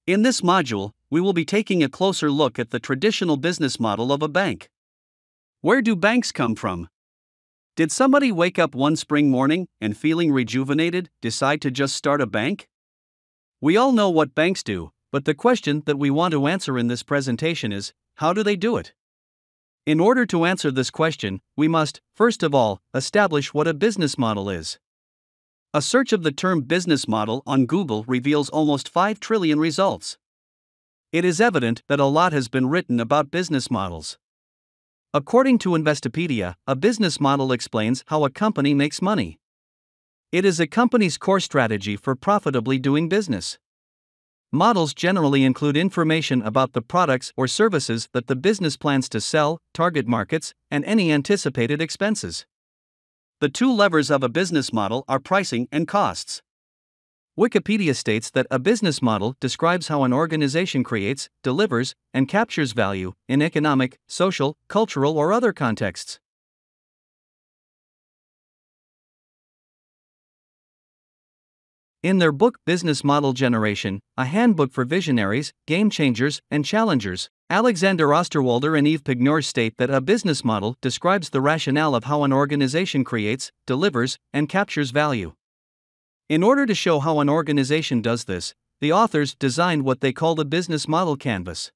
In this module, we will be taking a closer look at the traditional business model of a bank. Where do banks come from? Did somebody wake up one spring morning and, feeling rejuvenated, decide to just start a bank? We all know what banks do, but the question that we want to answer in this presentation is, how do they do it? In order to answer this question, we must, first of all, establish what a business model is. A search of the term business model on Google reveals almost 5 trillion results. It is evident that a lot has been written about business models. According to Investopedia, a business model explains how a company makes money. It is a company's core strategy for profitably doing business. Models generally include information about the products or services that the business plans to sell, target markets, and any anticipated expenses. The two levers of a business model are pricing and costs. Wikipedia states that a business model describes how an organization creates, delivers, and captures value in economic, social, cultural, or other contexts. In their book Business Model Generation, a handbook for visionaries, game changers, and challengers, Alexander Osterwalder and Yves Pigneur state that a business model describes the rationale of how an organization creates, delivers, and captures value. In order to show how an organization does this, the authors designed what they call the business model canvas.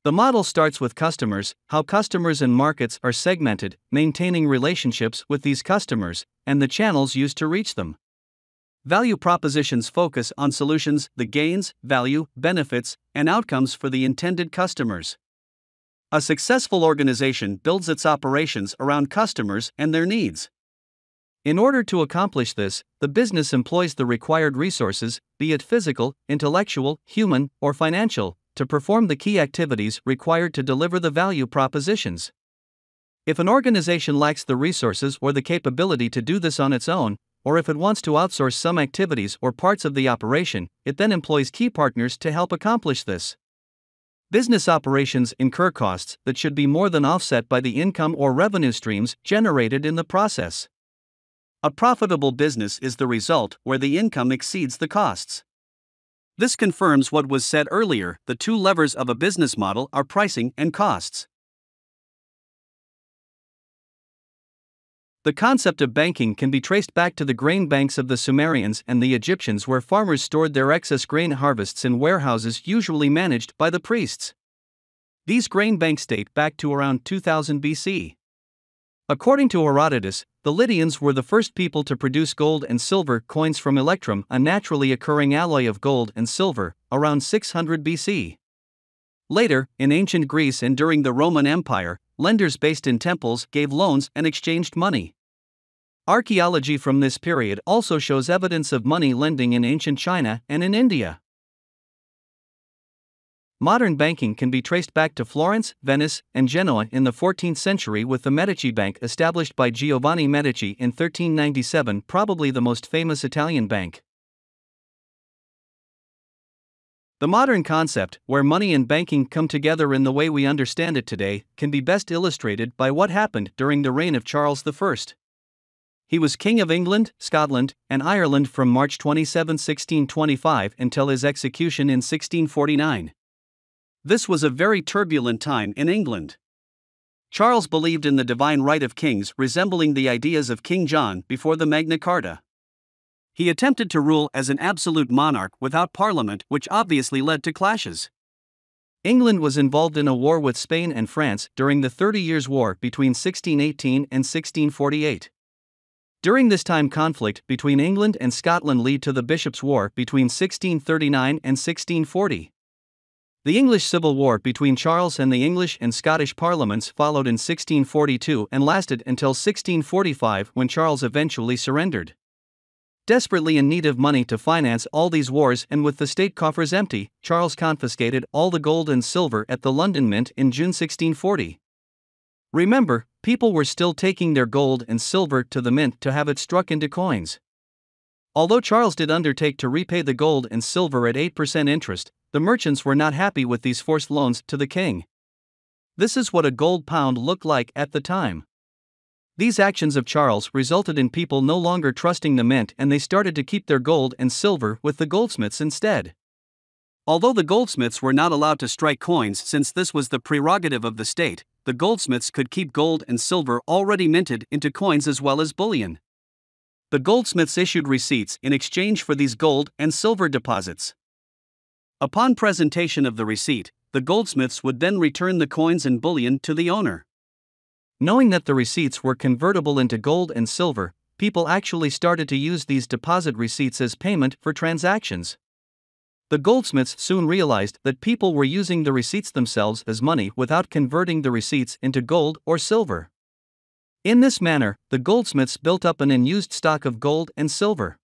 The model starts with customers, how customers and markets are segmented, maintaining relationships with these customers, and the channels used to reach them. Value propositions focus on solutions, the gains, value, benefits, and outcomes for the intended customers. A successful organization builds its operations around customers and their needs. In order to accomplish this, the business employs the required resources, be it physical, intellectual, human, or financial, to perform the key activities required to deliver the value propositions. If an organization lacks the resources or the capability to do this on its own, or if it wants to outsource some activities or parts of the operation, it then employs key partners to help accomplish this. Business operations incur costs that should be more than offset by the income or revenue streams generated in the process. A profitable business is the result where the income exceeds the costs. This confirms what was said earlier: the two levers of a business model are pricing and costs. The concept of banking can be traced back to the grain banks of the Sumerians and the Egyptians, where farmers stored their excess grain harvests in warehouses usually managed by the priests. These grain banks date back to around 2000 BC. According to Herodotus, the Lydians were the first people to produce gold and silver coins from electrum, a naturally occurring alloy of gold and silver, around 600 BC. Later, in ancient Greece and during the Roman Empire, lenders based in temples gave loans and exchanged money. Archaeology from this period also shows evidence of money lending in ancient China and in India. Modern banking can be traced back to Florence, Venice, and Genoa in the 14th century, with the Medici Bank established by Giovanni Medici in 1397, probably the most famous Italian bank. The modern concept, where money and banking come together in the way we understand it today, can be best illustrated by what happened during the reign of Charles I. He was King of England, Scotland, and Ireland from March 27, 1625 until his execution in 1649. This was a very turbulent time in England. Charles believed in the divine right of kings, resembling the ideas of King John before the Magna Carta. He attempted to rule as an absolute monarch without parliament, which obviously led to clashes. England was involved in a war with Spain and France during the 30 Years' War between 1618 and 1648. During this time, conflict between England and Scotland led to the Bishops' War between 1639 and 1640. The English Civil War between Charles and the English and Scottish parliaments followed in 1642 and lasted until 1645, when Charles eventually surrendered. Desperately in need of money to finance all these wars and with the state coffers empty, Charles confiscated all the gold and silver at the London Mint in June 1640. Remember, people were still taking their gold and silver to the mint to have it struck into coins. Although Charles did undertake to repay the gold and silver at 8% interest, the merchants were not happy with these forced loans to the king. This is what a gold pound looked like at the time. These actions of Charles resulted in people no longer trusting the mint, and they started to keep their gold and silver with the goldsmiths instead. Although the goldsmiths were not allowed to strike coins since this was the prerogative of the state, the goldsmiths could keep gold and silver already minted into coins as well as bullion. The goldsmiths issued receipts in exchange for these gold and silver deposits. Upon presentation of the receipt, the goldsmiths would then return the coins and bullion to the owner. Knowing that the receipts were convertible into gold and silver, people actually started to use these deposit receipts as payment for transactions. The goldsmiths soon realized that people were using the receipts themselves as money without converting the receipts into gold or silver. In this manner, the goldsmiths built up an unused stock of gold and silver.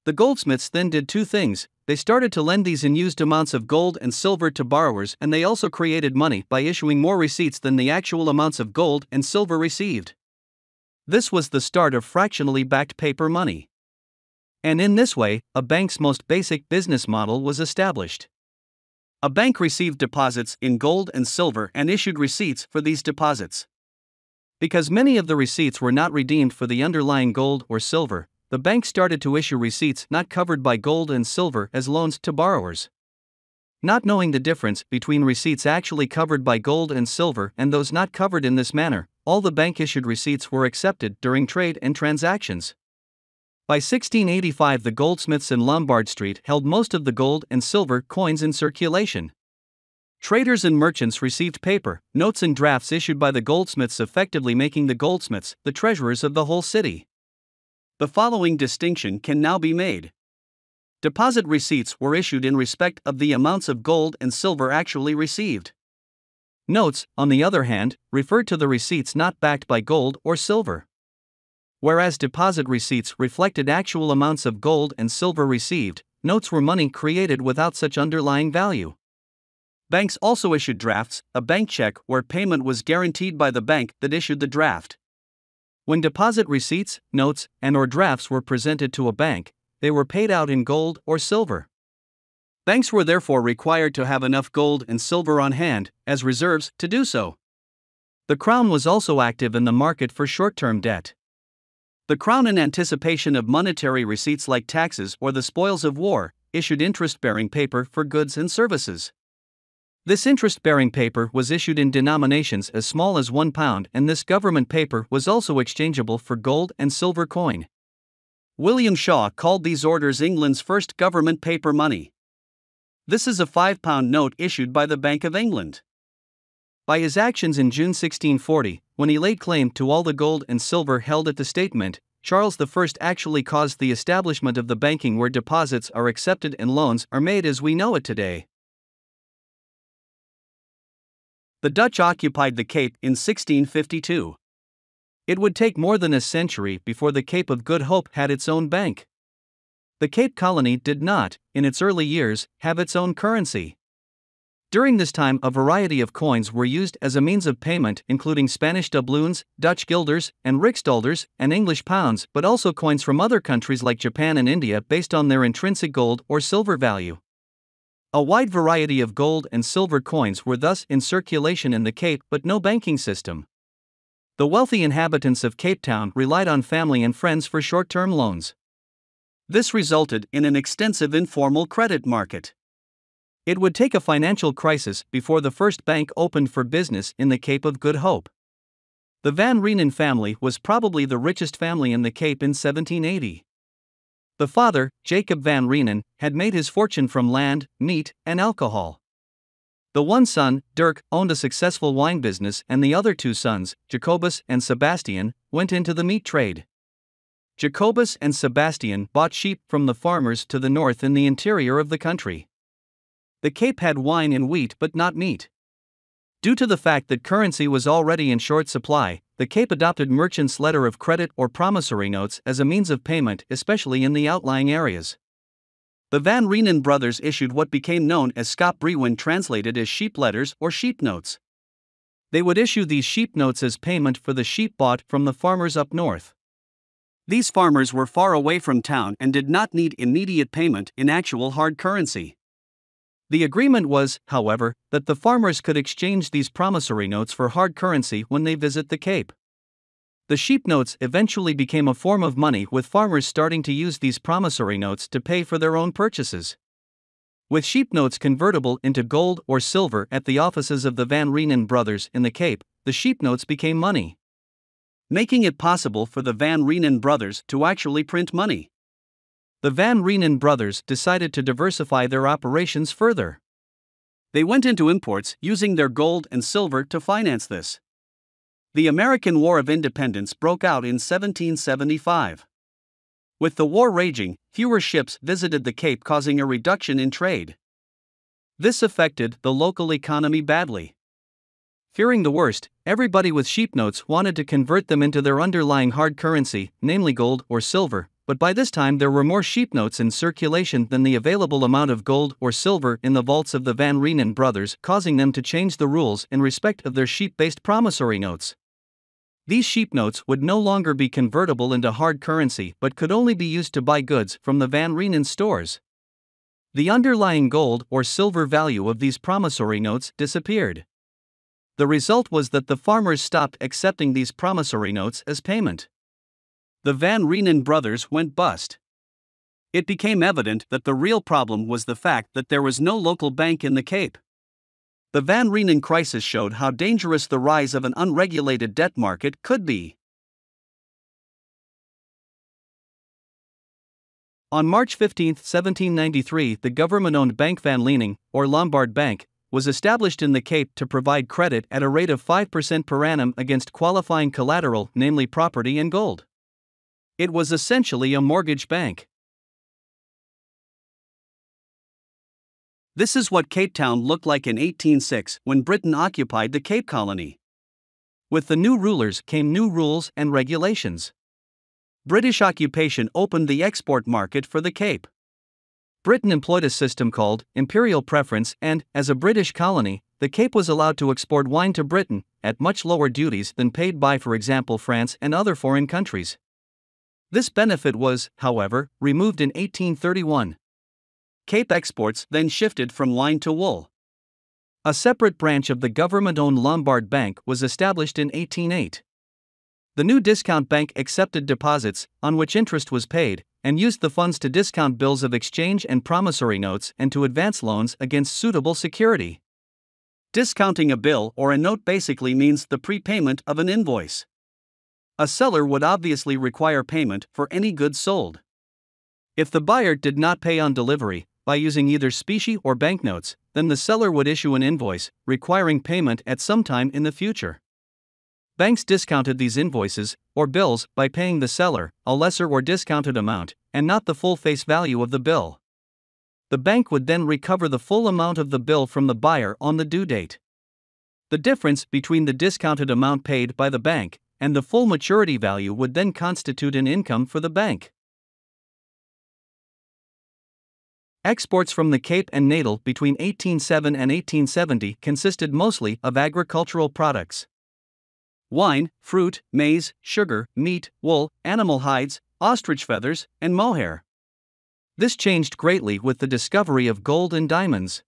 The goldsmiths then did two things: they started to lend these unused amounts of gold and silver to borrowers, and they also created money by issuing more receipts than the actual amounts of gold and silver received. This was the start of fractionally backed paper money. And in this way, a bank's most basic business model was established. A bank received deposits in gold and silver and issued receipts for these deposits. Because many of the receipts were not redeemed for the underlying gold or silver, the bank started to issue receipts not covered by gold and silver as loans to borrowers. Not knowing the difference between receipts actually covered by gold and silver and those not covered in this manner, all the bank-issued receipts were accepted during trade and transactions. By 1685, the goldsmiths in Lombard Street held most of the gold and silver coins in circulation. Traders and merchants received paper, notes and drafts issued by the goldsmiths, effectively making the goldsmiths the treasurers of the whole city. The following distinction can now be made. Deposit receipts were issued in respect of the amounts of gold and silver actually received. Notes, on the other hand, referred to the receipts not backed by gold or silver. Whereas deposit receipts reflected actual amounts of gold and silver received, notes were money created without such underlying value. Banks also issued drafts, a bank check where payment was guaranteed by the bank that issued the draft. When deposit receipts, notes, and/or drafts were presented to a bank, they were paid out in gold or silver. Banks were therefore required to have enough gold and silver on hand, as reserves, to do so. The Crown was also active in the market for short-term debt. The Crown, in anticipation of monetary receipts like taxes or the spoils of war, issued interest-bearing paper for goods and services. This interest-bearing paper was issued in denominations as small as £1, and this government paper was also exchangeable for gold and silver coin. William Shaw called these orders England's first government paper money. This is a £5 note issued by the Bank of England. By his actions in June 1640, when he laid claim to all the gold and silver held at the State Mint, Charles I actually caused the establishment of the banking where deposits are accepted and loans are made as we know it today. The Dutch occupied the Cape in 1652. It would take more than a century before the Cape of Good Hope had its own bank. The Cape Colony did not, in its early years, have its own currency. During this time, a variety of coins were used as a means of payment, including Spanish doubloons, Dutch guilders, and riksdaalders, and English pounds, but also coins from other countries like Japan and India based on their intrinsic gold or silver value. A wide variety of gold and silver coins were thus in circulation in the Cape, but no banking system. The wealthy inhabitants of Cape Town relied on family and friends for short-term loans. This resulted in an extensive informal credit market. It would take a financial crisis before the first bank opened for business in the Cape of Good Hope. The Van Reenen family was probably the richest family in the Cape in 1780. The father, Jacob Van Reenen, had made his fortune from land, meat, and alcohol. The one son, Dirk, owned a successful wine business, and the other two sons, Jacobus and Sebastian, went into the meat trade. Jacobus and Sebastian bought sheep from the farmers to the north in the interior of the country. The Cape had wine and wheat but not meat. Due to the fact that currency was already in short supply, the Cape adopted merchants' letter of credit or promissory notes as a means of payment, especially in the outlying areas. The Van Reenen brothers issued what became known as Skop-Brewen, translated as sheep letters or sheep notes. They would issue these sheep notes as payment for the sheep bought from the farmers up north. These farmers were far away from town and did not need immediate payment in actual hard currency. The agreement was, however, that the farmers could exchange these promissory notes for hard currency when they visit the Cape. The sheep notes eventually became a form of money, with farmers starting to use these promissory notes to pay for their own purchases. With sheep notes convertible into gold or silver at the offices of the Van Renen brothers in the Cape, the sheep notes became money, making it possible for the Van Renen brothers to actually print money. The Van Renen brothers decided to diversify their operations further. They went into imports, using their gold and silver to finance this. The American War of Independence broke out in 1775. With the war raging, fewer ships visited the Cape, causing a reduction in trade. This affected the local economy badly. Fearing the worst, everybody with sheep notes wanted to convert them into their underlying hard currency, namely gold or silver, but by this time there were more sheep notes in circulation than the available amount of gold or silver in the vaults of the Van Renen brothers, causing them to change the rules in respect of their sheep-based promissory notes. These sheep notes would no longer be convertible into hard currency but could only be used to buy goods from the Van Renen stores. The underlying gold or silver value of these promissory notes disappeared. The result was that the farmers stopped accepting these promissory notes as payment. The Van Renen brothers went bust. It became evident that the real problem was the fact that there was no local bank in the Cape. The Van Renen crisis showed how dangerous the rise of an unregulated debt market could be. On March 15, 1793, the government-owned Bank Van Liening, or Lombard Bank, was established in the Cape to provide credit at a rate of 5% per annum against qualifying collateral, namely property and gold. It was essentially a mortgage bank. This is what Cape Town looked like in 1806 when Britain occupied the Cape Colony. With the new rulers came new rules and regulations. British occupation opened the export market for the Cape. Britain employed a system called imperial preference, and, as a British colony, the Cape was allowed to export wine to Britain at much lower duties than paid by, for example, France and other foreign countries. This benefit was, however, removed in 1831. Cape exports then shifted from wine to wool. A separate branch of the government-owned Lombard Bank was established in 1808. The new discount bank accepted deposits, on which interest was paid, and used the funds to discount bills of exchange and promissory notes and to advance loans against suitable security. Discounting a bill or a note basically means the prepayment of an invoice. A seller would obviously require payment for any goods sold. If the buyer did not pay on delivery, by using either specie or banknotes, then the seller would issue an invoice, requiring payment at some time in the future. Banks discounted these invoices, or bills, by paying the seller a lesser or discounted amount, and not the full face value of the bill. The bank would then recover the full amount of the bill from the buyer on the due date. The difference between the discounted amount paid by the bank and the full maturity value would then constitute an income for the bank. Exports from the Cape and Natal between 1807 and 1870 consisted mostly of agricultural products. Wine, fruit, maize, sugar, meat, wool, animal hides, ostrich feathers, and mohair. This changed greatly with the discovery of gold and diamonds.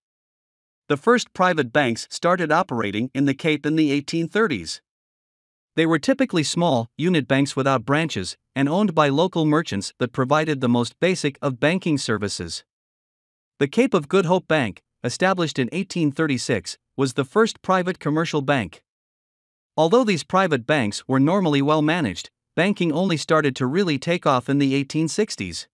The first private banks started operating in the Cape in the 1830s. They were typically small, unit banks without branches, and owned by local merchants that provided the most basic of banking services. The Cape of Good Hope Bank, established in 1836, was the first private commercial bank. Although these private banks were normally well managed, banking only started to really take off in the 1860s.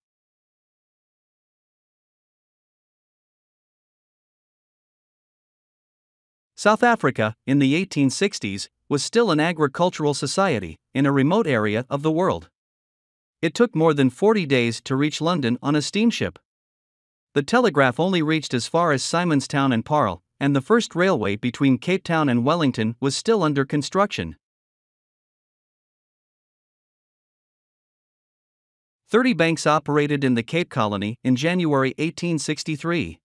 South Africa, in the 1860s, was still an agricultural society, in a remote area of the world. It took more than 40 days to reach London on a steamship. The telegraph only reached as far as Simonstown and Parle, and the first railway between Cape Town and Wellington was still under construction. 30 banks operated in the Cape Colony in January 1863.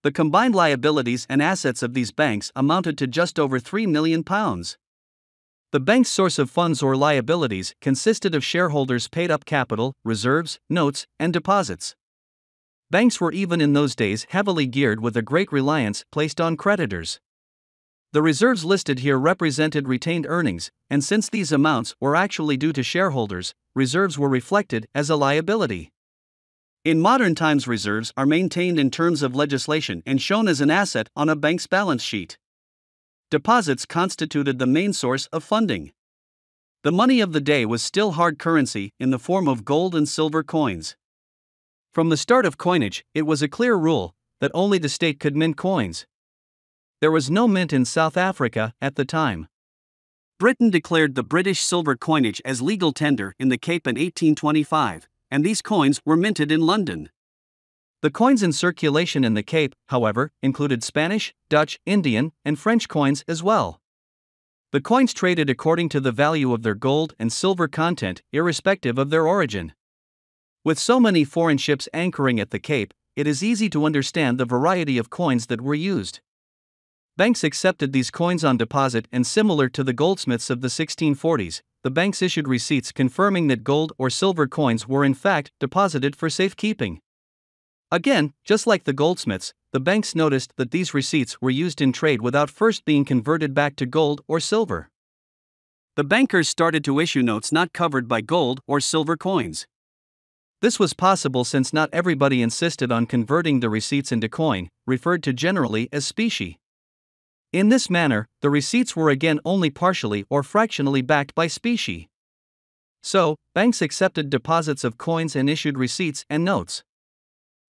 The combined liabilities and assets of these banks amounted to just over £3 million. The bank's source of funds or liabilities consisted of shareholders' paid-up capital, reserves, notes, and deposits. Banks were even in those days heavily geared with a great reliance placed on creditors. The reserves listed here represented retained earnings, and since these amounts were actually due to shareholders, reserves were reflected as a liability. In modern times, reserves are maintained in terms of legislation and shown as an asset on a bank's balance sheet. Deposits constituted the main source of funding. The money of the day was still hard currency in the form of gold and silver coins. From the start of coinage, it was a clear rule that only the state could mint coins. There was no mint in South Africa at the time. Britain declared the British silver coinage as legal tender in the Cape in 1825, and these coins were minted in London. The coins in circulation in the Cape, however, included Spanish, Dutch, Indian, and French coins as well. The coins traded according to the value of their gold and silver content, irrespective of their origin. With so many foreign ships anchoring at the Cape, it is easy to understand the variety of coins that were used. Banks accepted these coins on deposit, and similar to the goldsmiths of the 1640s, the banks issued receipts confirming that gold or silver coins were in fact deposited for safekeeping. Again, just like the goldsmiths, the banks noticed that these receipts were used in trade without first being converted back to gold or silver. The bankers started to issue notes not covered by gold or silver coins. This was possible since not everybody insisted on converting the receipts into coin, referred to generally as specie. In this manner, the receipts were again only partially or fractionally backed by specie. So, banks accepted deposits of coins and issued receipts and notes.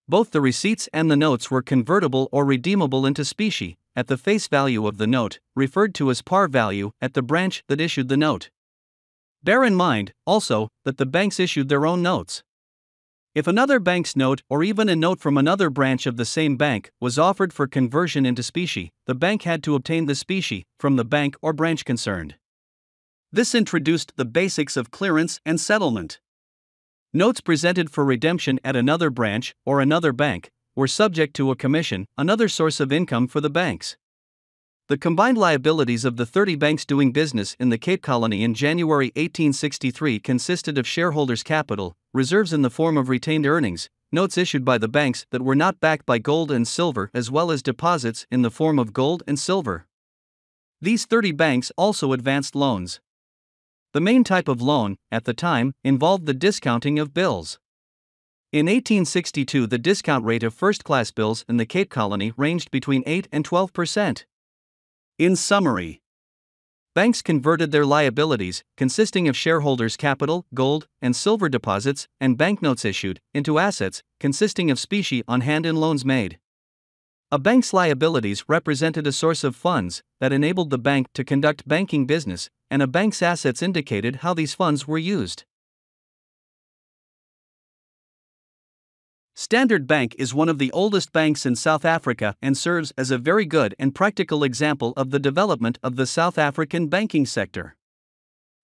Both the receipts and the notes were convertible or redeemable into specie, at the face value of the note, referred to as par value, at the branch that issued the note. Bear in mind, also, that the banks issued their own notes. If another bank's note, or even a note from another branch of the same bank, was offered for conversion into specie, the bank had to obtain the specie from the bank or branch concerned. This introduced the basics of clearance and settlement. Notes presented for redemption at another branch or another bank were subject to a commission, another source of income for the banks. The combined liabilities of the 30 banks doing business in the Cape Colony in January 1863 consisted of shareholders' capital, reserves in the form of retained earnings, notes issued by the banks that were not backed by gold and silver, as well as deposits in the form of gold and silver. These 30 banks also advanced loans. The main type of loan, at the time, involved the discounting of bills. In 1862, the discount rate of first-class bills in the Cape Colony ranged between 8 and 12%. In summary, banks converted their liabilities, consisting of shareholders' capital, gold and silver deposits, and banknotes issued, into assets, consisting of specie on hand and loans made. A bank's liabilities represented a source of funds that enabled the bank to conduct banking business, and a bank's assets indicated how these funds were used. Standard Bank is one of the oldest banks in South Africa and serves as a very good and practical example of the development of the South African banking sector.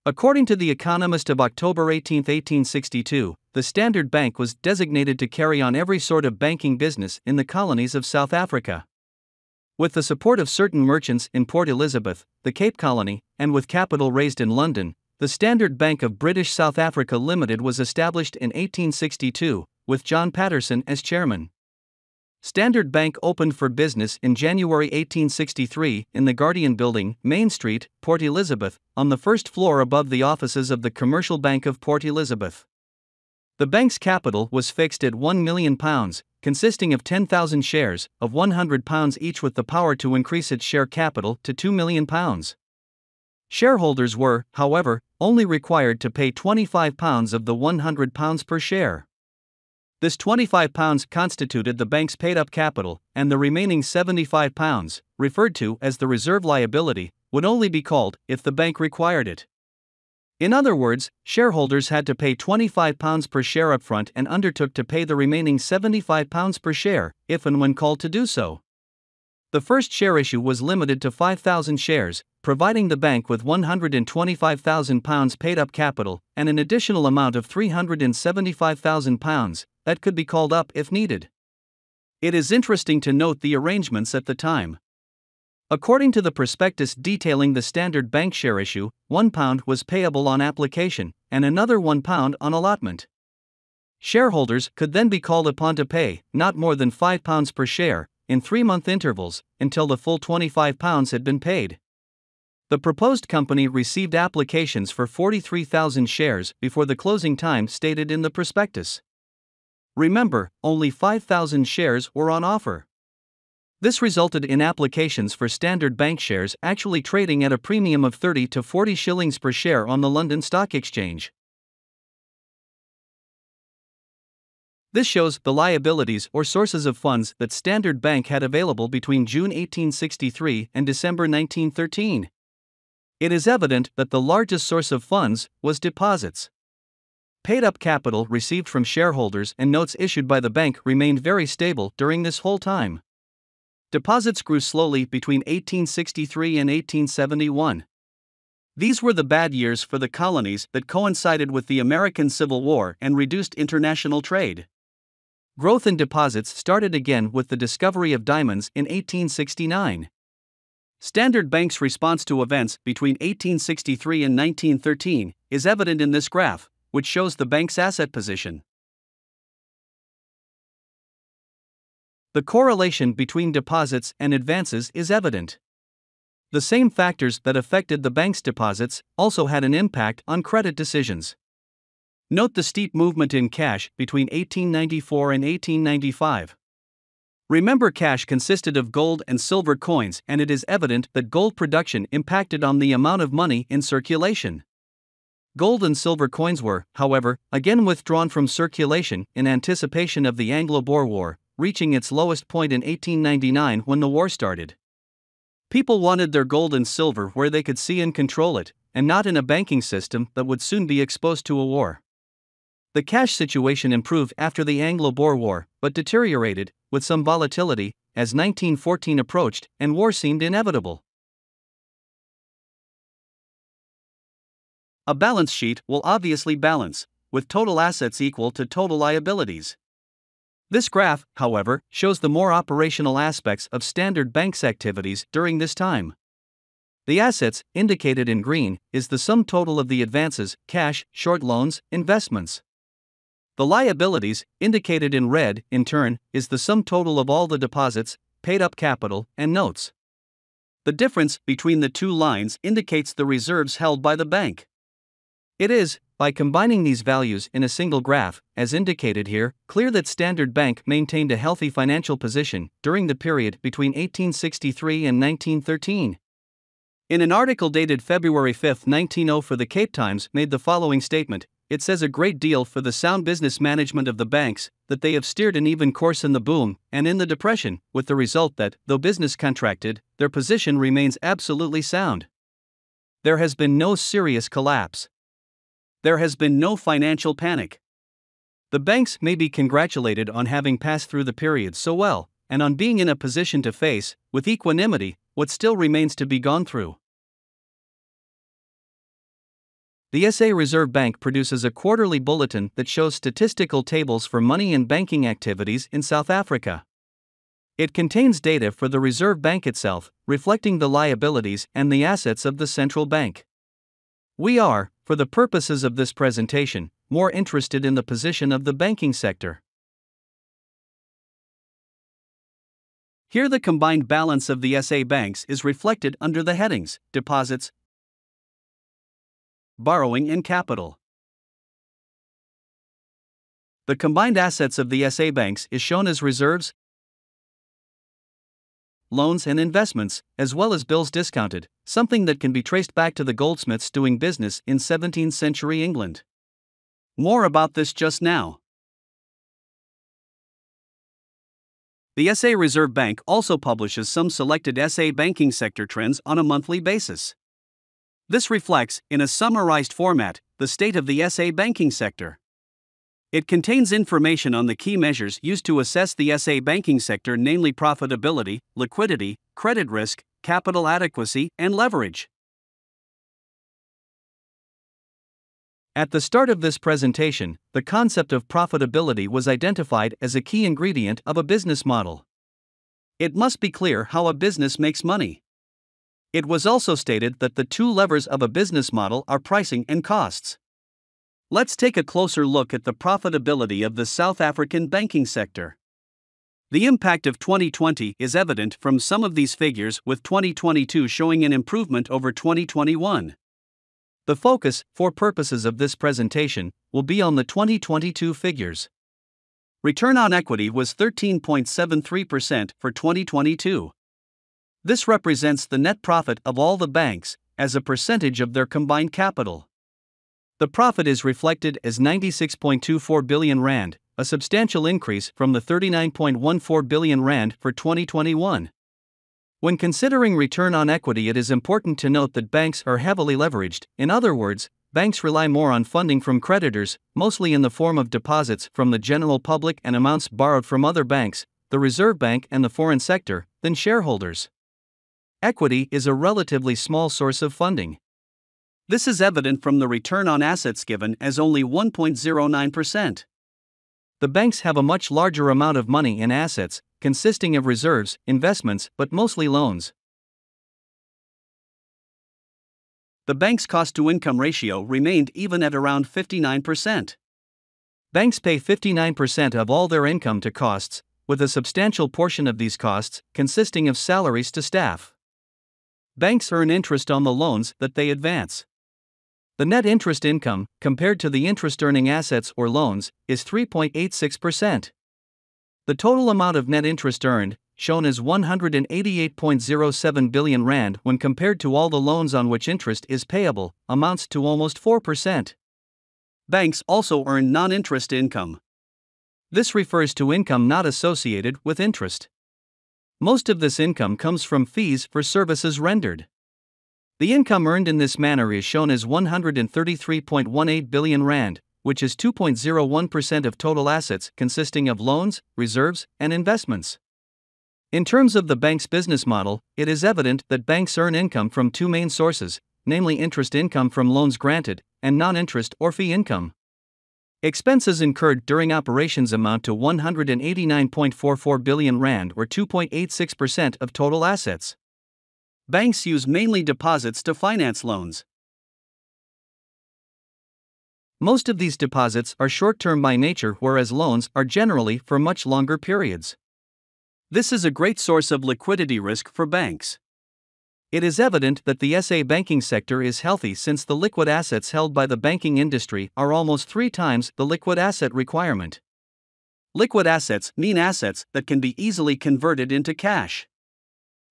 According to The Economist of October 18, 1862, the Standard Bank was designated to carry on every sort of banking business in the colonies of South Africa. With the support of certain merchants in Port Elizabeth, the Cape Colony, and with capital raised in London, the Standard Bank of British South Africa Limited was established in 1862, with John Patterson as chairman. Standard Bank opened for business in January 1863 in the Guardian Building, Main Street, Port Elizabeth, on the first floor above the offices of the Commercial Bank of Port Elizabeth. The bank's capital was fixed at £1 million, consisting of 10,000 shares, of £100 each, with the power to increase its share capital to £2 million. Shareholders were, however, only required to pay £25 of the £100 per share. This £25 constituted the bank's paid-up capital, and the remaining £75, referred to as the reserve liability, would only be called if the bank required it. In other words, shareholders had to pay £25 per share upfront and undertook to pay the remaining £75 per share, if and when called to do so. The first share issue was limited to 5,000 shares, providing the bank with £125,000 paid-up capital and an additional amount of £375,000 that could be called up if needed. It is interesting to note the arrangements at the time. According to the prospectus detailing the Standard Bank share issue, £1 was payable on application, and another £1 on allotment. Shareholders could then be called upon to pay not more than £5 per share, in 3-month intervals, until the full £25 had been paid. The proposed company received applications for 43,000 shares before the closing time stated in the prospectus. Remember, only 5,000 shares were on offer. This resulted in applications for Standard Bank shares actually trading at a premium of 30 to 40 shillings per share on the London Stock Exchange. This shows the liabilities or sources of funds that Standard Bank had available between June 1863 and December 1913. It is evident that the largest source of funds was deposits. Paid-up capital received from shareholders and notes issued by the bank remained very stable during this whole time. Deposits grew slowly between 1863 and 1871. These were the bad years for the colonies that coincided with the American Civil War and reduced international trade. Growth in deposits started again with the discovery of diamonds in 1869. Standard Bank's response to events between 1863 and 1913 is evident in this graph, which shows the bank's asset position. The correlation between deposits and advances is evident. The same factors that affected the bank's deposits also had an impact on credit decisions. Note the steep movement in cash between 1894 and 1895. Remember, cash consisted of gold and silver coins, and it is evident that gold production impacted on the amount of money in circulation. Gold and silver coins were, however, again withdrawn from circulation in anticipation of the Anglo-Boer War, reaching its lowest point in 1899 when the war started. People wanted their gold and silver where they could see and control it, and not in a banking system that would soon be exposed to a war. The cash situation improved after the Anglo-Boer War, but deteriorated, with some volatility, as 1914 approached and war seemed inevitable. A balance sheet will obviously balance, with total assets equal to total liabilities. This graph, however, shows the more operational aspects of Standard Bank's activities during this time. The assets, indicated in green, is the sum total of the advances, cash, short loans, investments. The liabilities, indicated in red, in turn, is the sum total of all the deposits, paid-up capital, and notes. The difference between the two lines indicates the reserves held by the bank. It is, by combining these values in a single graph, as indicated here, clear that Standard Bank maintained a healthy financial position during the period between 1863 and 1913. In an article dated February 5, 1900 for the Cape Times made the following statement: "It says a great deal for the sound business management of the banks that they have steered an even course in the boom and in the depression, with the result that, though business contracted, their position remains absolutely sound. There has been no serious collapse. There has been no financial panic. The banks may be congratulated on having passed through the period so well, and on being in a position to face, with equanimity, what still remains to be gone through." The SA Reserve Bank produces a quarterly bulletin that shows statistical tables for money and banking activities in South Africa. It contains data for the Reserve Bank itself, reflecting the liabilities and the assets of the central bank. We are, for the purposes of this presentation, more interested in the position of the banking sector. Here the combined balance of the SA banks is reflected under the headings: deposits, borrowing and capital. The combined assets of the SA banks is shown as reserves, loans and investments, as well as bills discounted, something that can be traced back to the goldsmiths doing business in 17th century England. More about this just now. The SA Reserve Bank also publishes some selected SA banking sector trends on a monthly basis. This reflects, in a summarized format, the state of the SA banking sector. It contains information on the key measures used to assess the SA banking sector, namely profitability, liquidity, credit risk, capital adequacy, and leverage. At the start of this presentation, the concept of profitability was identified as a key ingredient of a business model. It must be clear how a business makes money. It was also stated that the two levers of a business model are pricing and costs. Let's take a closer look at the profitability of the South African banking sector. The impact of 2020 is evident from some of these figures, with 2022 showing an improvement over 2021. The focus, for purposes of this presentation, will be on the 2022 figures. Return on equity was 13.73% for 2022. This represents the net profit of all the banks, as a percentage of their combined capital. The profit is reflected as 96.24 billion rand, a substantial increase from the 39.14 billion rand for 2021. When considering return on equity, it is important to note that banks are heavily leveraged. In other words, banks rely more on funding from creditors, mostly in the form of deposits from the general public and amounts borrowed from other banks, the Reserve Bank and the foreign sector, than shareholders. Equity is a relatively small source of funding. This is evident from the return on assets given as only 1.09%. The banks have a much larger amount of money in assets, consisting of reserves, investments, but mostly loans. The bank's cost-to-income ratio remained even at around 59%. Banks pay 59% of all their income to costs, with a substantial portion of these costs consisting of salaries to staff. Banks earn interest on the loans that they advance. The net interest income, compared to the interest-earning assets or loans, is 3.86%. The total amount of net interest earned, shown as 188.07 billion rand when compared to all the loans on which interest is payable, amounts to almost 4%. Banks also earn non-interest income. This refers to income not associated with interest. Most of this income comes from fees for services rendered. The income earned in this manner is shown as 133.18 billion rand, which is 2.01% of total assets consisting of loans, reserves, and investments. In terms of the bank's business model, it is evident that banks earn income from two main sources, namely interest income from loans granted, and non-interest or fee income. Expenses incurred during operations amount to 189.44 billion rand or 2.86% of total assets. Banks use mainly deposits to finance loans. Most of these deposits are short-term by nature, whereas loans are generally for much longer periods. This is a great source of liquidity risk for banks. It is evident that the SA banking sector is healthy, since the liquid assets held by the banking industry are almost 3 times the liquid asset requirement. Liquid assets mean assets that can be easily converted into cash.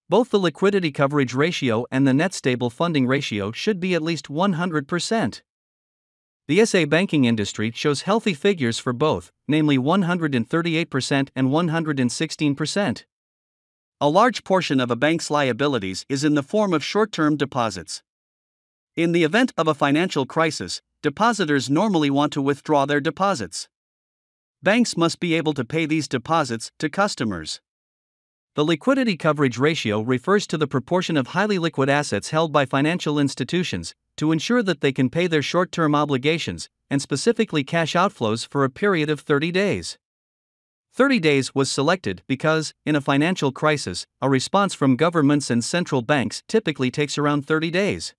Both the liquidity coverage ratio and the net stable funding ratio should be at least 100%. The SA banking industry shows healthy figures for both, namely 138% and 116%. A large portion of a bank's liabilities is in the form of short-term deposits. In the event of a financial crisis, depositors normally want to withdraw their deposits. Banks must be able to pay these deposits to customers. The liquidity coverage ratio refers to the proportion of highly liquid assets held by financial institutions to ensure that they can pay their short-term obligations, and specifically cash outflows, for a period of 30 days. 30 days was selected because, in a financial crisis, a response from governments and central banks typically takes around 30 days.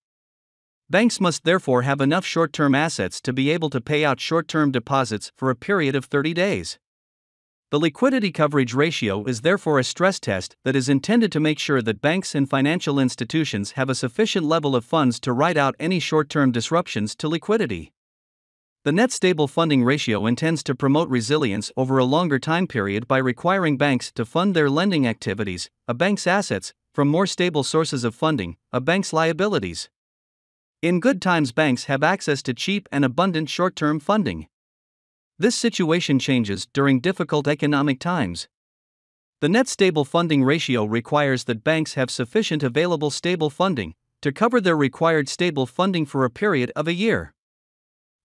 Banks must therefore have enough short-term assets to be able to pay out short-term deposits for a period of 30 days. The liquidity coverage ratio is therefore a stress test that is intended to make sure that banks and financial institutions have a sufficient level of funds to ride out any short-term disruptions to liquidity. The net stable funding ratio intends to promote resilience over a longer time period by requiring banks to fund their lending activities, a bank's assets, from more stable sources of funding, a bank's liabilities. In good times, banks have access to cheap and abundant short-term funding. This situation changes during difficult economic times. The net stable funding ratio requires that banks have sufficient available stable funding to cover their required stable funding for a period of a year.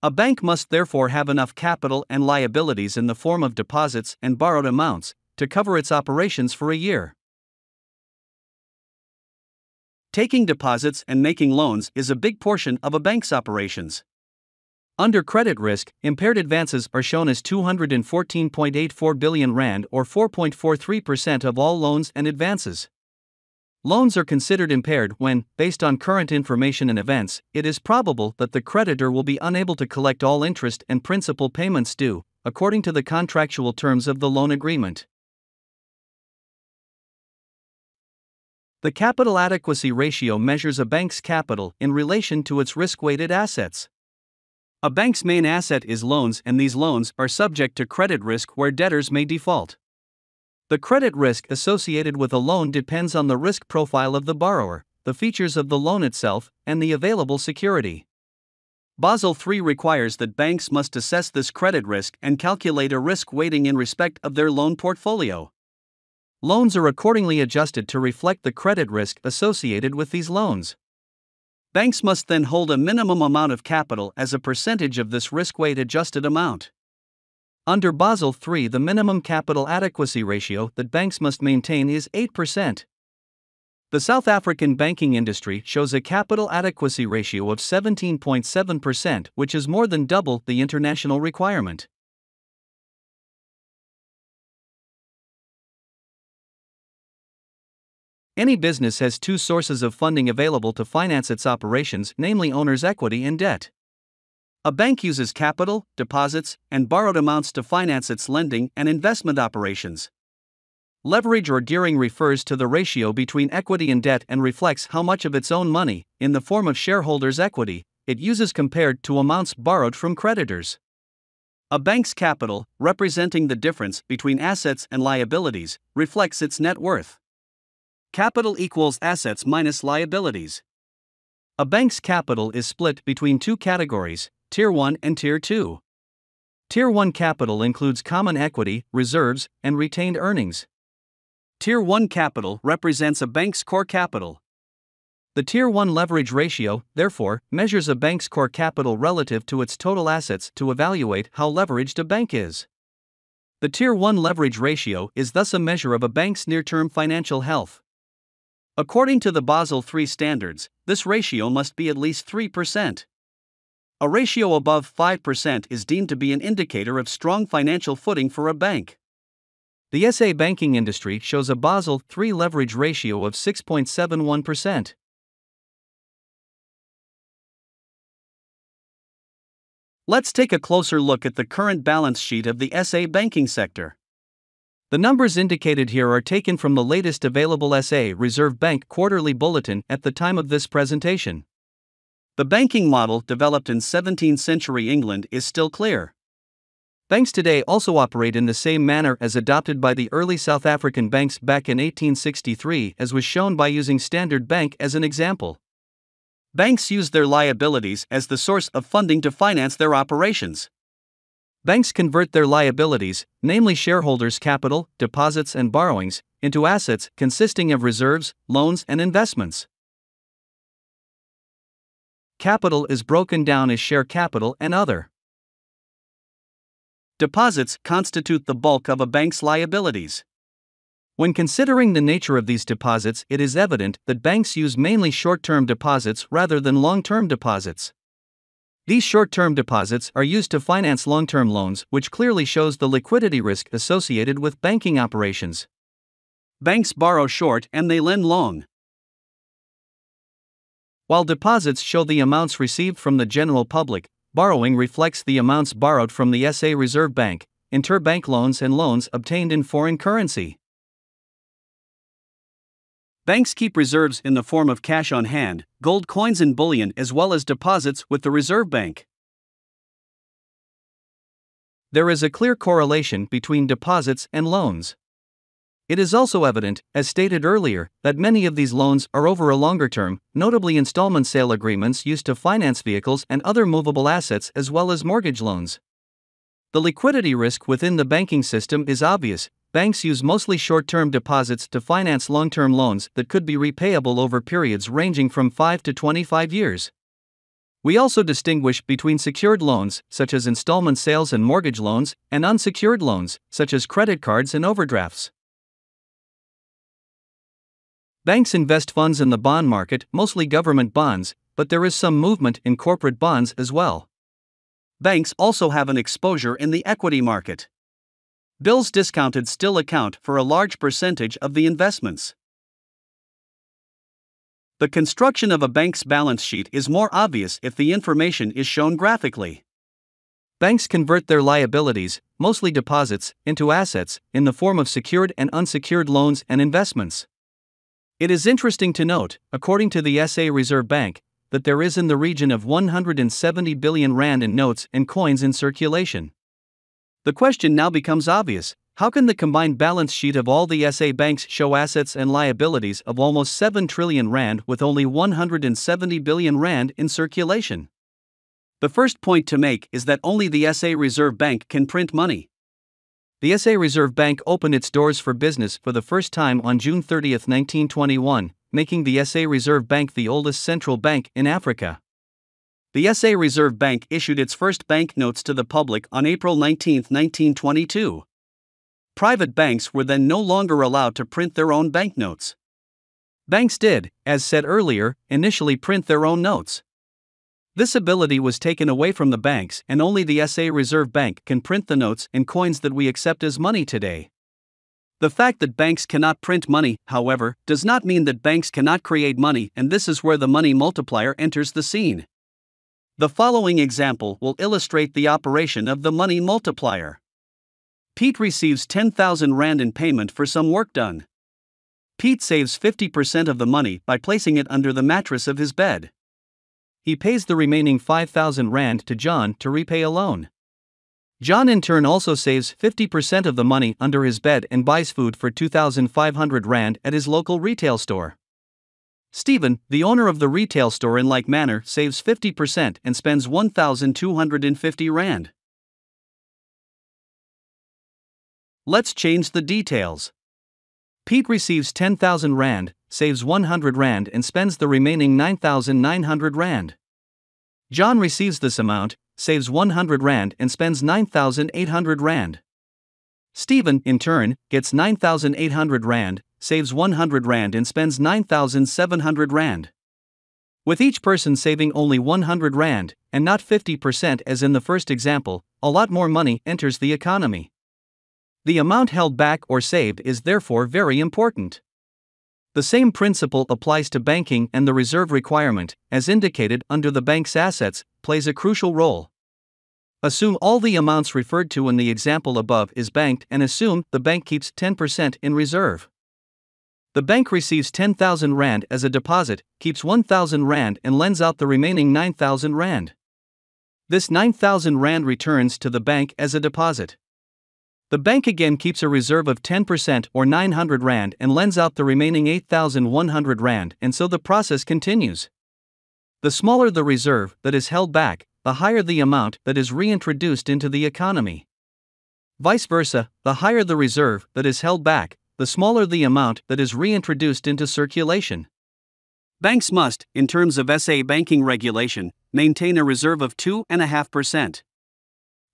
A bank must therefore have enough capital and liabilities in the form of deposits and borrowed amounts to cover its operations for a year. Taking deposits and making loans is a big portion of a bank's operations. Under credit risk, impaired advances are shown as 214.84 billion rand or 4.43% of all loans and advances. Loans are considered impaired when, based on current information and events, it is probable that the creditor will be unable to collect all interest and principal payments due, according to the contractual terms of the loan agreement. The capital adequacy ratio measures a bank's capital in relation to its risk-weighted assets. A bank's main asset is loans, and these loans are subject to credit risk where debtors may default. The credit risk associated with a loan depends on the risk profile of the borrower, the features of the loan itself, and the available security. Basel III requires that banks must assess this credit risk and calculate a risk weighting in respect of their loan portfolio. Loans are accordingly adjusted to reflect the credit risk associated with these loans. Banks must then hold a minimum amount of capital as a percentage of this risk-weight adjusted amount. Under Basel III, the minimum capital adequacy ratio that banks must maintain is 8%. The South African banking industry shows a capital adequacy ratio of 17.7%, which is more than double the international requirement. Any business has two sources of funding available to finance its operations, namely owner's equity and debt. A bank uses capital, deposits, and borrowed amounts to finance its lending and investment operations. Leverage or gearing refers to the ratio between equity and debt and reflects how much of its own money, in the form of shareholders' equity, it uses compared to amounts borrowed from creditors. A bank's capital, representing the difference between assets and liabilities, reflects its net worth. Capital equals assets minus liabilities. A bank's capital is split between two categories, Tier 1 and Tier 2. Tier 1 capital includes common equity, reserves, and retained earnings. Tier 1 capital represents a bank's core capital. The Tier 1 leverage ratio, therefore, measures a bank's core capital relative to its total assets to evaluate how leveraged a bank is. The Tier 1 leverage ratio is thus a measure of a bank's near-term financial health. According to the Basel III standards, this ratio must be at least 3%. A ratio above 5% is deemed to be an indicator of strong financial footing for a bank. The SA banking industry shows a Basel III leverage ratio of 6.71%. Let's take a closer look at the current balance sheet of the SA banking sector. The numbers indicated here are taken from the latest available SA Reserve Bank quarterly bulletin at the time of this presentation. The banking model developed in 17th century England is still clear. Banks today also operate in the same manner as adopted by the early South African banks back in 1863, as was shown by using Standard Bank as an example. Banks use their liabilities as the source of funding to finance their operations. Banks convert their liabilities, namely shareholders' capital, deposits, and borrowings, into assets consisting of reserves, loans, and investments. Capital is broken down as share capital and other. Deposits constitute the bulk of a bank's liabilities. When considering the nature of these deposits, it is evident that banks use mainly short-term deposits rather than long-term deposits. These short-term deposits are used to finance long-term loans, which clearly shows the liquidity risk associated with banking operations. Banks borrow short and they lend long. While deposits show the amounts received from the general public, borrowing reflects the amounts borrowed from the SA Reserve Bank, interbank loans and loans obtained in foreign currency. Banks keep reserves in the form of cash on hand, gold coins and bullion, as well as deposits with the Reserve Bank. There is a clear correlation between deposits and loans. It is also evident, as stated earlier, that many of these loans are over a longer term, notably installment sale agreements used to finance vehicles and other movable assets as well as mortgage loans. The liquidity risk within the banking system is obvious. Banks use mostly short-term deposits to finance long-term loans that could be repayable over periods ranging from 5 to 25 years. We also distinguish between secured loans, such as installment sales and mortgage loans, and unsecured loans, such as credit cards and overdrafts. Banks invest funds in the bond market, mostly government bonds, but there is some movement in corporate bonds as well. Banks also have an exposure in the equity market. Bills discounted still account for a large percentage of the investments. The construction of a bank's balance sheet is more obvious if the information is shown graphically. Banks convert their liabilities, mostly deposits, into assets, in the form of secured and unsecured loans and investments. It is interesting to note, according to the SA Reserve Bank, that there is in the region of 170 billion rand in notes and coins in circulation. The question now becomes obvious: how can the combined balance sheet of all the SA banks show assets and liabilities of almost 7 trillion rand with only 170 billion rand in circulation? The first point to make is that only the SA Reserve Bank can print money. The SA Reserve Bank opened its doors for business for the first time on June 30, 1921, making the SA Reserve Bank the oldest central bank in Africa. The SA Reserve Bank issued its first banknotes to the public on April 19, 1922. Private banks were then no longer allowed to print their own banknotes. Banks did, as said earlier, initially print their own notes. This ability was taken away from the banks, and only the SA Reserve Bank can print the notes and coins that we accept as money today. The fact that banks cannot print money, however, does not mean that banks cannot create money, and this is where the money multiplier enters the scene. The following example will illustrate the operation of the money multiplier. Pete receives 10,000 rand in payment for some work done. Pete saves 50% of the money by placing it under the mattress of his bed. He pays the remaining 5,000 rand to John to repay a loan. John in turn also saves 50% of the money under his bed and buys food for 2,500 rand at his local retail store. Stephen, the owner of the retail store, in like manner saves 50% and spends 1,250 rand. Let's change the details. Pete receives 10,000 rand, saves 100 rand and spends the remaining 9,900 rand. John receives this amount, saves 100 rand and spends 9,800 rand. Stephen, in turn, gets 9,800 rand, saves 100 rand and spends 9,700 rand. With each person saving only 100 rand, and not 50% as in the first example, a lot more money enters the economy. The amount held back or saved is therefore very important. The same principle applies to banking, and the reserve requirement, as indicated under the bank's assets, plays a crucial role. Assume all the amounts referred to in the example above is banked, and assume the bank keeps 10% in reserve. The bank receives 10,000 rand as a deposit, keeps 1,000 rand and lends out the remaining 9,000 rand. This 9,000 rand returns to the bank as a deposit. The bank again keeps a reserve of 10% or 900 rand and lends out the remaining 8,100 rand, and so the process continues. The smaller the reserve that is held back, the higher the amount that is reintroduced into the economy. Vice versa, the higher the reserve that is held back, the smaller the amount that is reintroduced into circulation. Banks must, in terms of SA banking regulation, maintain a reserve of 2.5%.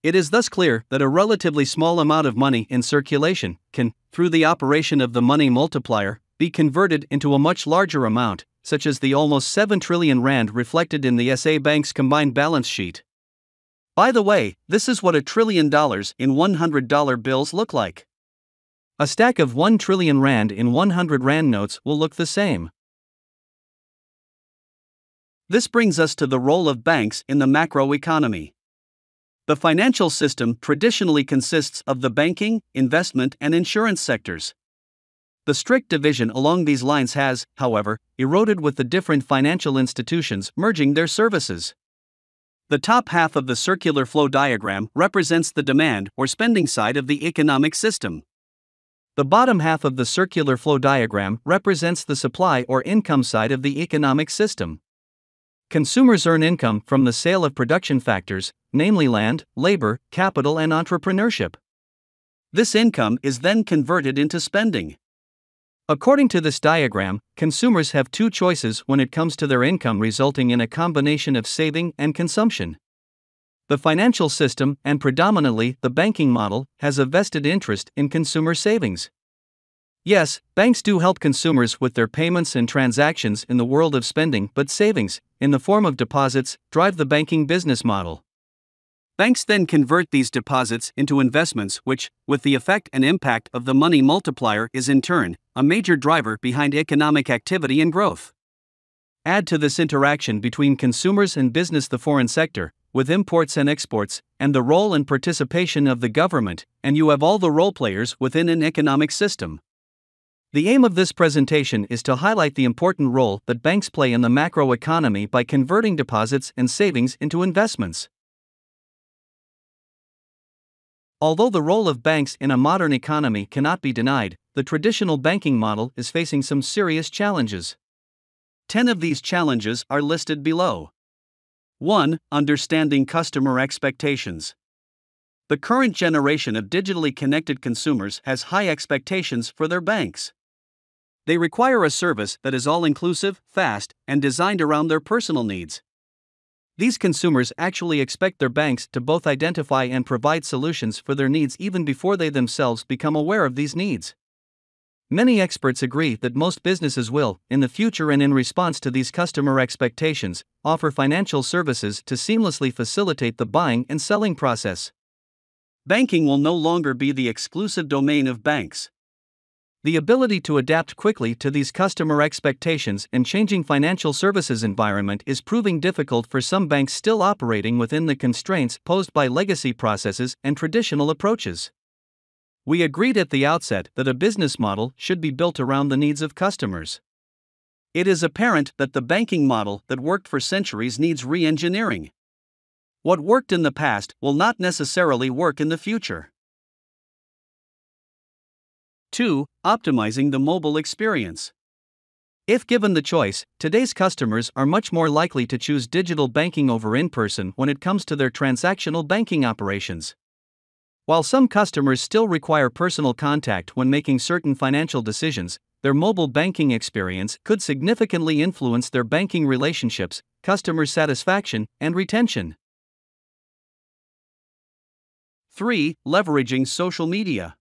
It is thus clear that a relatively small amount of money in circulation can, through the operation of the money multiplier, be converted into a much larger amount, such as the almost 7 trillion rand reflected in the SA Bank's combined balance sheet. By the way, this is what $1 trillion in $100 bills look like. A stack of 1 trillion rand in 100 rand notes will look the same. This brings us to the role of banks in the macroeconomy. The financial system traditionally consists of the banking, investment, and insurance sectors. The strict division along these lines has, however, eroded with the different financial institutions merging their services. The top half of the circular flow diagram represents the demand or spending side of the economic system. The bottom half of the circular flow diagram represents the supply or income side of the economic system. Consumers earn income from the sale of production factors, namely land, labor, capital, and entrepreneurship. This income is then converted into spending. According to this diagram, consumers have two choices when it comes to their income, resulting in a combination of saving and consumption. The financial system, and predominantly the banking model, has a vested interest in consumer savings. Yes, banks do help consumers with their payments and transactions in the world of spending, but savings, in the form of deposits, drive the banking business model. Banks then convert these deposits into investments, which, with the effect and impact of the money multiplier, is in turn a major driver behind economic activity and growth. Add to this interaction between consumers and business the foreign sector, with imports and exports, and the role and participation of the government, and you have all the role players within an economic system. The aim of this presentation is to highlight the important role that banks play in the macroeconomy by converting deposits and savings into investments. Although the role of banks in a modern economy cannot be denied, the traditional banking model is facing some serious challenges. 10 of these challenges are listed below. 1. Understanding customer expectations. The current generation of digitally connected consumers has high expectations for their banks. They require a service that is all-inclusive, fast, and designed around their personal needs. These consumers actually expect their banks to both identify and provide solutions for their needs even before they themselves become aware of these needs. Many experts agree that most businesses will, in the future and in response to these customer expectations, offer financial services to seamlessly facilitate the buying and selling process. Banking will no longer be the exclusive domain of banks. The ability to adapt quickly to these customer expectations and changing financial services environment is proving difficult for some banks still operating within the constraints posed by legacy processes and traditional approaches. We agreed at the outset that a business model should be built around the needs of customers. It is apparent that the banking model that worked for centuries needs re-engineering. What worked in the past will not necessarily work in the future. 2. Optimizing the mobile experience. If given the choice, today's customers are much more likely to choose digital banking over in-person when it comes to their transactional banking operations. While some customers still require personal contact when making certain financial decisions, their mobile banking experience could significantly influence their banking relationships, customer satisfaction, and retention. 3. Leveraging social media.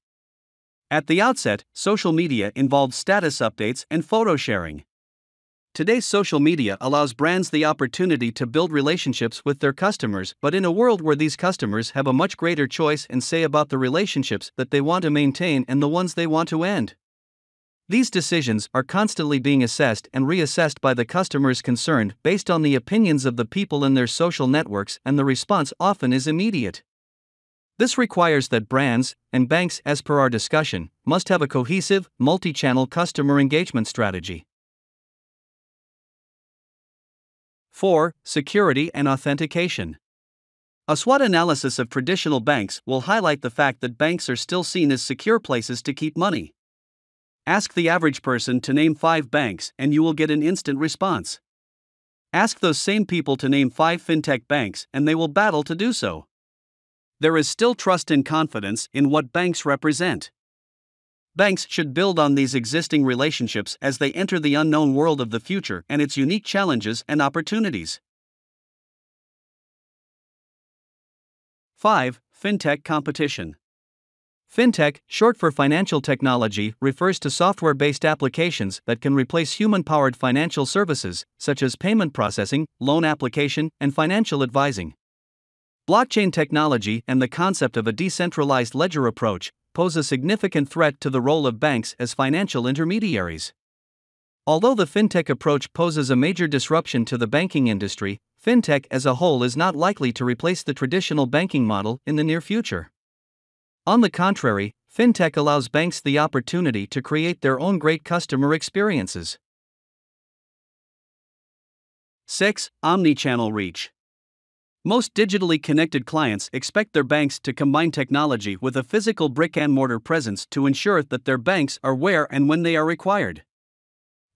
At the outset, social media involved status updates and photo sharing. Today's social media allows brands the opportunity to build relationships with their customers, but in a world where these customers have a much greater choice and say about the relationships that they want to maintain and the ones they want to end. These decisions are constantly being assessed and reassessed by the customers concerned based on the opinions of the people in their social networks, and the response often is immediate. This requires that brands and banks, as per our discussion, must have a cohesive, multi-channel customer engagement strategy. 4. Security and authentication. A SWOT analysis of traditional banks will highlight the fact that banks are still seen as secure places to keep money. Ask the average person to name 5 banks and you will get an instant response. Ask those same people to name 5 fintech banks and they will battle to do so. There is still trust and confidence in what banks represent. Banks should build on these existing relationships as they enter the unknown world of the future and its unique challenges and opportunities. 5. Fintech competition. Fintech, short for financial technology, refers to software-based applications that can replace human-powered financial services, such as payment processing, loan application, and financial advising. Blockchain technology and the concept of a decentralized ledger approach pose a significant threat to the role of banks as financial intermediaries. Although the fintech approach poses a major disruption to the banking industry, fintech as a whole is not likely to replace the traditional banking model in the near future. On the contrary, fintech allows banks the opportunity to create their own great customer experiences. 6. Omnichannel reach. Most digitally connected clients expect their banks to combine technology with a physical brick-and-mortar presence to ensure that their banks are where and when they are required.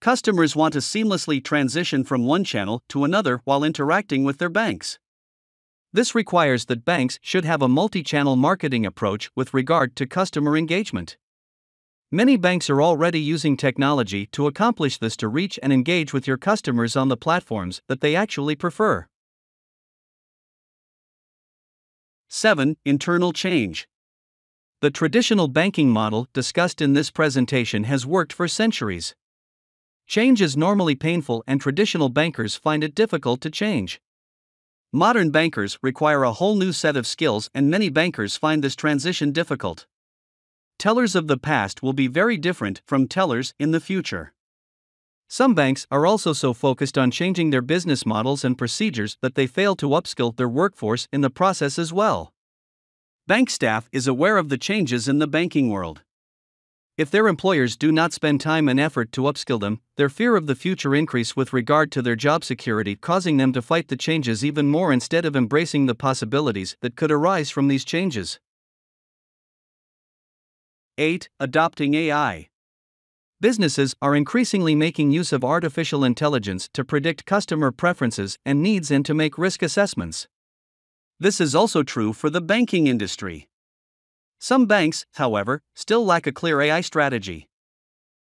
Customers want to seamlessly transition from one channel to another while interacting with their banks. This requires that banks should have a multi-channel marketing approach with regard to customer engagement. Many banks are already using technology to accomplish this, to reach and engage with your customers on the platforms that they actually prefer. 7. Internal change. The traditional banking model discussed in this presentation has worked for centuries. Change is normally painful and traditional bankers find it difficult to change. Modern bankers require a whole new set of skills and many bankers find this transition difficult. Tellers of the past will be very different from tellers in the future. Some banks are also so focused on changing their business models and procedures that they fail to upskill their workforce in the process as well. Bank staff is aware of the changes in the banking world. If their employers do not spend time and effort to upskill them, their fear of the future increase with regard to their job security, causing them to fight the changes even more instead of embracing the possibilities that could arise from these changes. 8. Adopting AI. Businesses are increasingly making use of artificial intelligence to predict customer preferences and needs and to make risk assessments. This is also true for the banking industry. Some banks, however, still lack a clear AI strategy.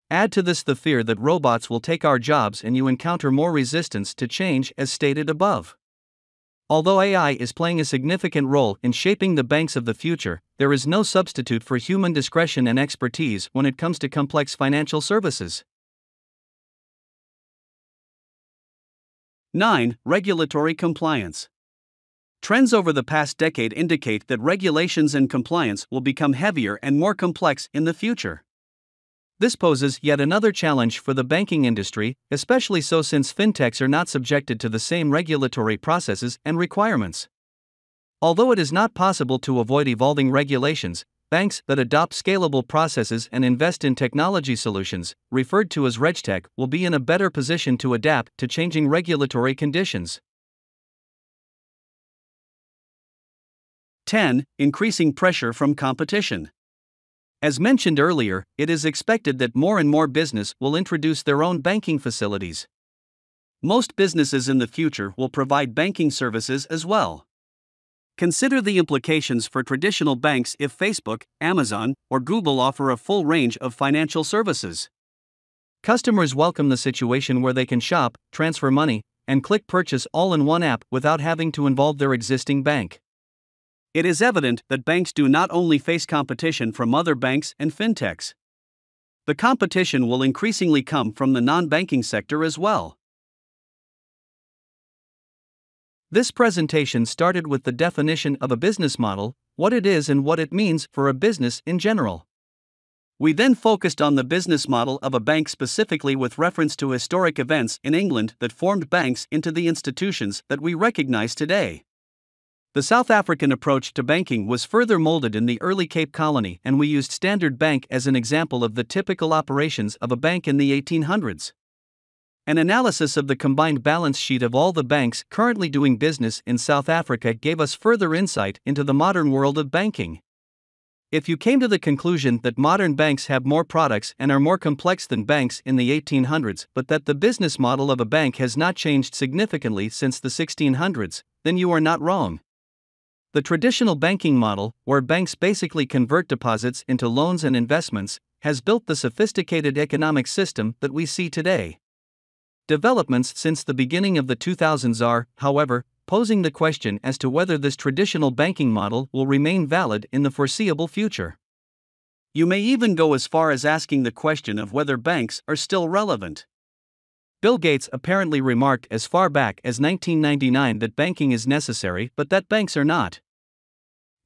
Add to this the fear that robots will take our jobs and you encounter more resistance to change, as stated above. Although AI is playing a significant role in shaping the banks of the future, there is no substitute for human discretion and expertise when it comes to complex financial services. 9. Regulatory compliance. Trends over the past decade indicate that regulations and compliance will become heavier and more complex in the future. This poses yet another challenge for the banking industry, especially so since fintechs are not subjected to the same regulatory processes and requirements. Although it is not possible to avoid evolving regulations, banks that adopt scalable processes and invest in technology solutions, referred to as RegTech, will be in a better position to adapt to changing regulatory conditions. 10. Increasing pressure from competition. As mentioned earlier, it is expected that more and more business will introduce their own banking facilities. Most businesses in the future will provide banking services as well. Consider the implications for traditional banks if Facebook, Amazon, or Google offer a full range of financial services. Customers welcome the situation where they can shop, transfer money, and click purchase all in one app without having to involve their existing bank. It is evident that banks do not only face competition from other banks and fintechs. The competition will increasingly come from the non-banking sector as well. This presentation started with the definition of a business model, what it is and what it means for a business in general. We then focused on the business model of a bank specifically with reference to historic events in England that formed banks into the institutions that we recognize today. The South African approach to banking was further molded in the early Cape Colony, and we used Standard Bank as an example of the typical operations of a bank in the 1800s. An analysis of the combined balance sheet of all the banks currently doing business in South Africa gave us further insight into the modern world of banking. If you came to the conclusion that modern banks have more products and are more complex than banks in the 1800s, but that the business model of a bank has not changed significantly since the 1600s, then you are not wrong. The traditional banking model, where banks basically convert deposits into loans and investments, has built the sophisticated economic system that we see today. Developments since the beginning of the 2000s are, however, posing the question as to whether this traditional banking model will remain valid in the foreseeable future. You may even go as far as asking the question of whether banks are still relevant. Bill Gates apparently remarked as far back as 1999 that banking is necessary but that banks are not.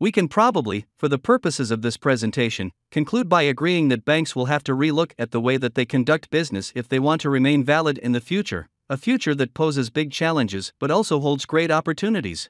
We can probably, for the purposes of this presentation, conclude by agreeing that banks will have to relook at the way that they conduct business if they want to remain valid in the future, a future that poses big challenges but also holds great opportunities.